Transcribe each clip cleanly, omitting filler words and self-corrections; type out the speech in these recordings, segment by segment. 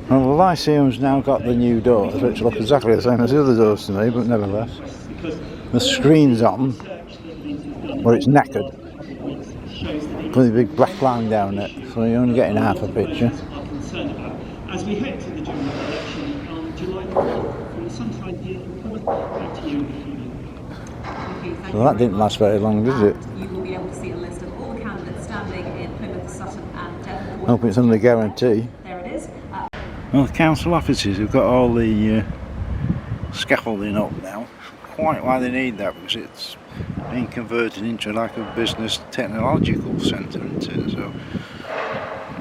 Well, the Lyceum's now got the new doors, which look exactly the same as the other doors to me, but nevertheless. The screen's on, but it's knackered. With a big black line down it, so you're only getting half a picture. As we head to the general election on July 4th, from the Sunshine here in Plymouth, back to you. Well, that didn't last very long, did it? You will be able to see a list of all the candidates standing in Plymouth, Sutton and Devon. Hope it's under guarantee. There it is. Well, the council offices have got all the scaffolding up now. Quite why they need that, because it's being converted into like a business technological centre, isn't it? So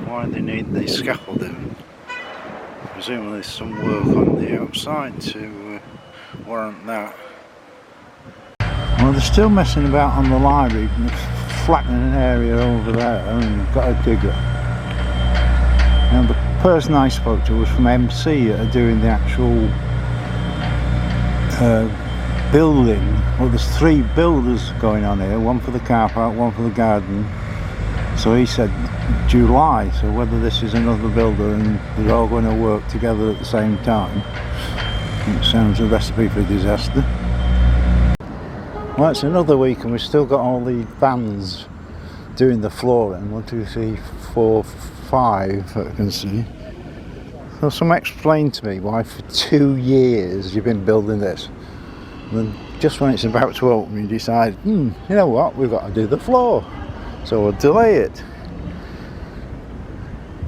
why they need the scaffolding? Presumably there's some work on the outside to warrant that. Well, they're still messing about on the library, flattening an area over there, and they've got a digger. Now the person I spoke to was from MC that are doing the actual building. Well, there's 3 builders going on here, one for the car park, one for the garden. So he said July, so whether this is another builder and they're all going to work together at the same time, it sounds a recipe for disaster. Well, it's another week and we've still got all the vans doing the flooring. 1, 2, 3, 4, 5 that I can see. So someone explained to me why for 2 years you've been building this. And then just when it's about to open you decide, you know what, we've got to do the floor. So we'll delay it.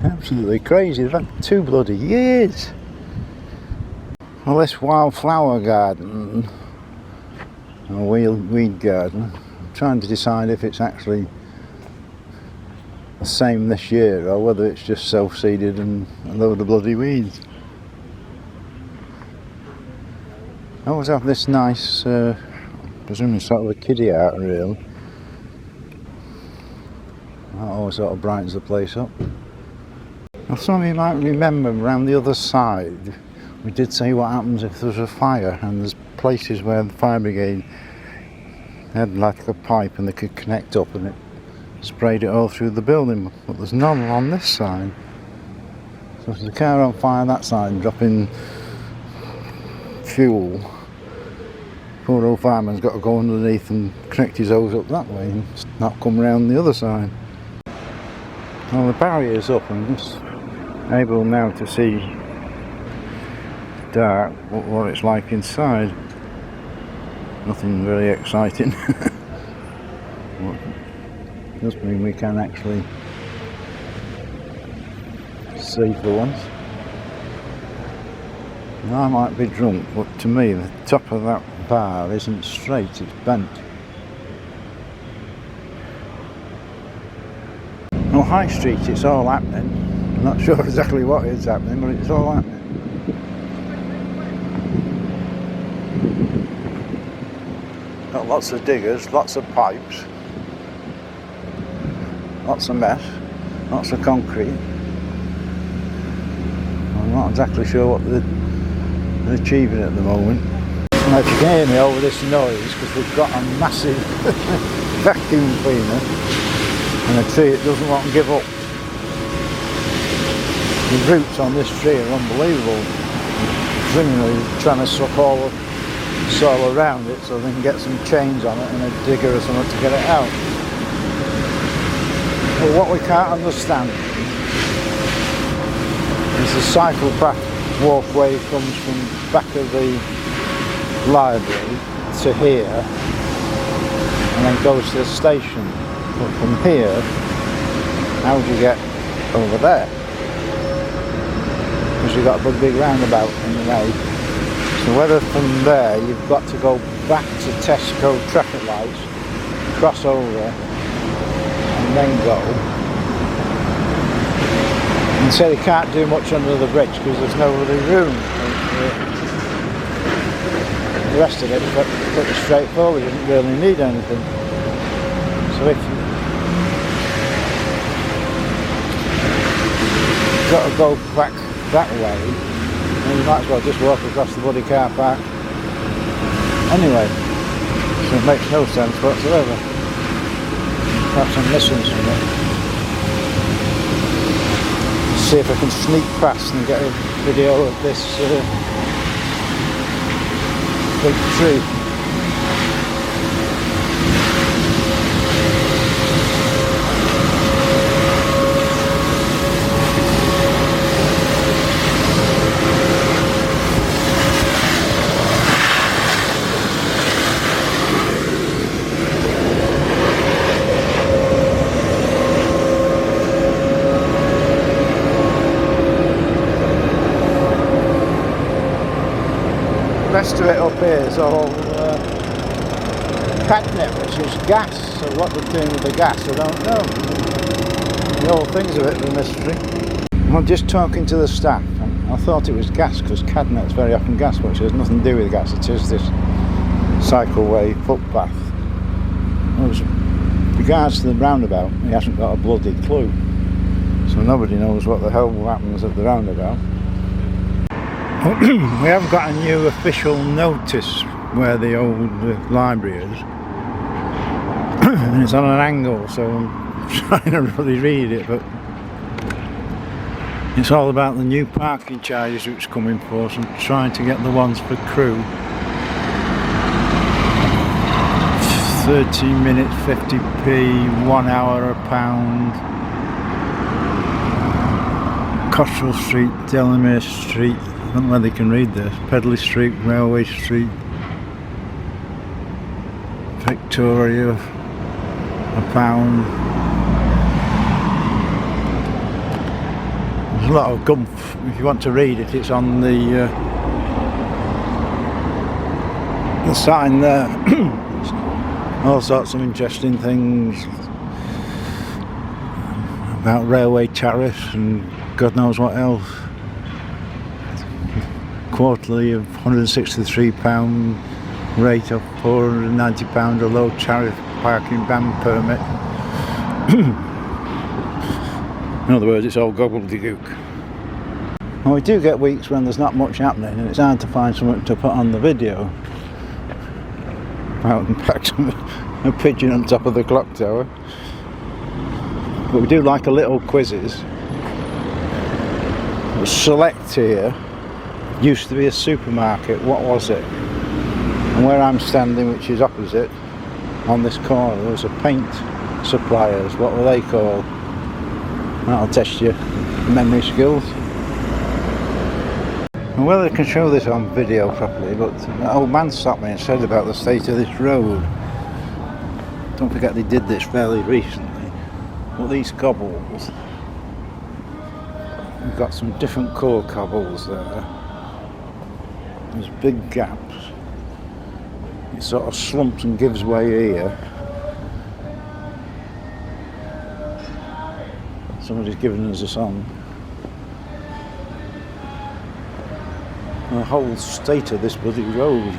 Absolutely crazy, they've had 2 bloody years. Well, this wildflower garden, or weed garden, I'm trying to decide if it's actually the same this year or whether it's just self-seeded and a load of bloody weeds. I always have this nice, presumably sort of a kiddie art really. That always sort of brightens the place up. Now, some of you might remember around the other side we did say what happens if there's a fire, and there's places where the fire brigade had like a pipe and they could connect up and it sprayed it all through the building, but there's none on this side. So if there's a car on fire that side dropping fuel, poor old fireman's got to go underneath and connect his hose up that way and not come round the other side. Well, the barrier's up, I'm just able now to see dark what it's like inside. Nothing very exciting. Does mean we can actually see for once. Now, I might be drunk, but to me the top of that bar isn't straight, it's bent. Well, High Street, it's all happening. I'm not sure exactly what is happening, but it's all happening. Got lots of diggers, lots of pipes, lots of mess, lots of concrete. I'm not exactly sure what they're achieving at the moment. And if you can hear me over this noise, because we've got a massive vacuum cleaner and a tree that doesn't want to give up. The roots on this tree are unbelievable. Presumably trying to suck all the soil around it so they can get some chains on it and a digger or something to get it out. But what we can't understand is the cycle path walkway comes from the back of the library to here and then goes to the station. But from here, how do you get over there? Because you've got a big roundabout in the way. So whether from there you've got to go back to Tesco traffic lights, cross over and then go. And say they can't do much under the bridge because there's no really room. The rest of it is pretty straightforward, you don't really need anything. So if you've got to go back that way, and you might as well just walk across the bloody car park anyway. So it makes no sense whatsoever. Perhaps I'm missing something. See if I can sneak past and get video of this big tree. The rest of it up here is all catnip, which is gas. So what they're doing with the gas, I don't know. The whole thing's a bit of a mystery. I'm just talking to the staff. I thought it was gas because catnip's very often gas, but it has nothing to do with gas. It is this cycleway footpath. With regards to the roundabout, he hasn't got a bloody clue. So nobody knows what the hell happens at the roundabout. We have got a new official notice where the old library is, and it's on an angle, so I'm trying to really read it, but it's all about the new parking charges which come in force. I'm trying to get the ones for Crewe. 30 minutes 50p, 1 hour £1. Cottrell Street, Delamere Street, I don't know whether they can read this, Pedley Street, Railway Street, Victoria, £1. There's a lot of gumph. If you want to read it, it's on the sign there. All sorts of interesting things about railway tariffs and God knows what else. Quarterly of £163 rate of £490 a low tariff parking ban permit. In other words, it's all gobbledygook. Well, we do get weeks when there's not much happening and it's hard to find something to put on the video. Out and packed a pigeon on top of the clock tower. But we do like a little quizzes. Select here used to be a supermarket. What was it? And where I'm standing, which is opposite on this corner, there was a paint suppliers. What were they called? That'll test your memory skills. And whether I can show this on video properly, but that old man stopped me and said about the state of this road. Don't forget they did this fairly recently. But these cobbles, we've got some different colour cobbles there. There's big gaps. It sort of slumps and gives way here. Somebody's given us a song. The whole state of this bloody road.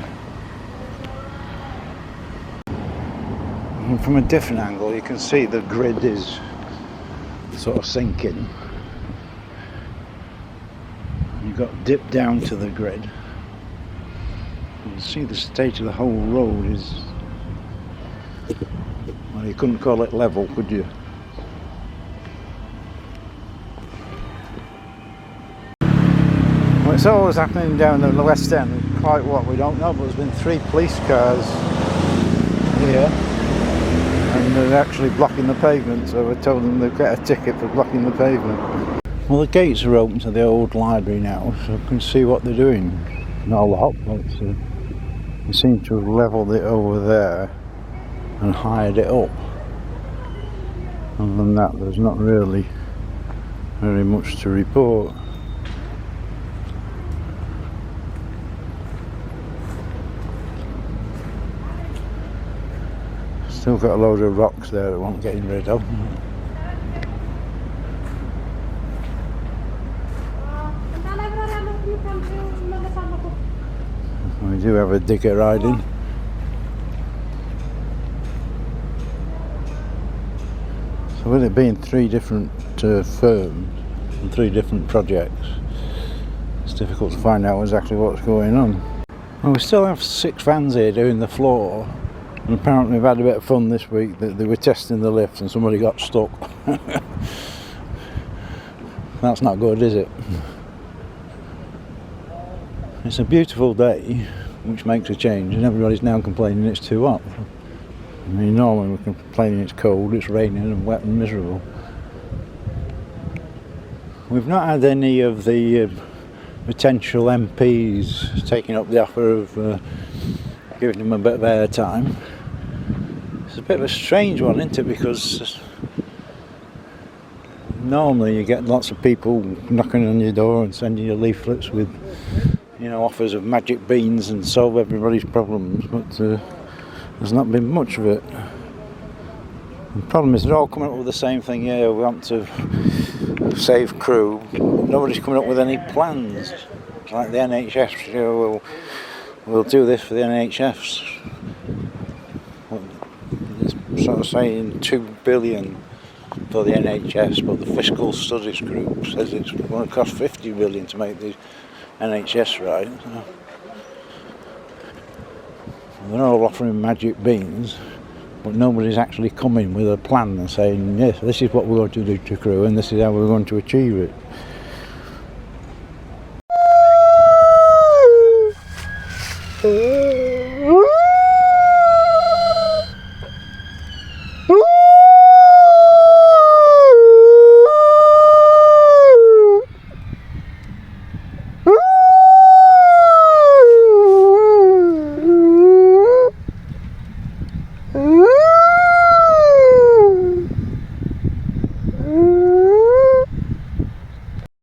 And from a different angle you can see the grid is sort of sinking. You've got to dip down to the grid. You can see the state of the whole road is, well, you couldn't call it level, could you? Well, it's always happening down the West End. Quite what, we don't know, but there's been 3 police cars here and they're actually blocking the pavement, so we told them they'll get a ticket for blocking the pavement. Well, the gates are open to the old library now, so you can see what they're doing. Not a lot, but they seem to have levelled it over there and hired it up. Other than that, there's not really very much to report. Still got a load of rocks there that won't get rid of. We do have a digger riding. So with it being 3 different firms and 3 different projects, it's difficult to find out exactly what's going on. Well, we still have 6 vans here doing the floor, and apparently we've had a bit of fun this week that they were testing the lift and somebody got stuck. That's not good, is it? It's a beautiful day, which makes a change, and everybody's now complaining it's too hot. I mean, normally we're complaining it's cold, it's raining and wet and miserable. We've not had any of the potential MPs taking up the offer of giving them a bit of airtime. It's a bit of a strange one, isn't it? Because normally you get lots of people knocking on your door and sending you leaflets with, you know, offers of magic beans and solve everybody's problems, but there's not been much of it. The problem is they're all coming up with the same thing. Yeah, we want to save Crewe. Nobody's coming up with any plans. It's like the NHS, you know, we'll do this for the NHS. It's sort of saying 2 billion for the NHS, but the Fiscal Studies Group says it's going to cost 50 billion to make the NHS right. They're all offering magic beans, but nobody's actually coming with a plan and saying, yes, this is what we're going to do to Crewe and this is how we're going to achieve it.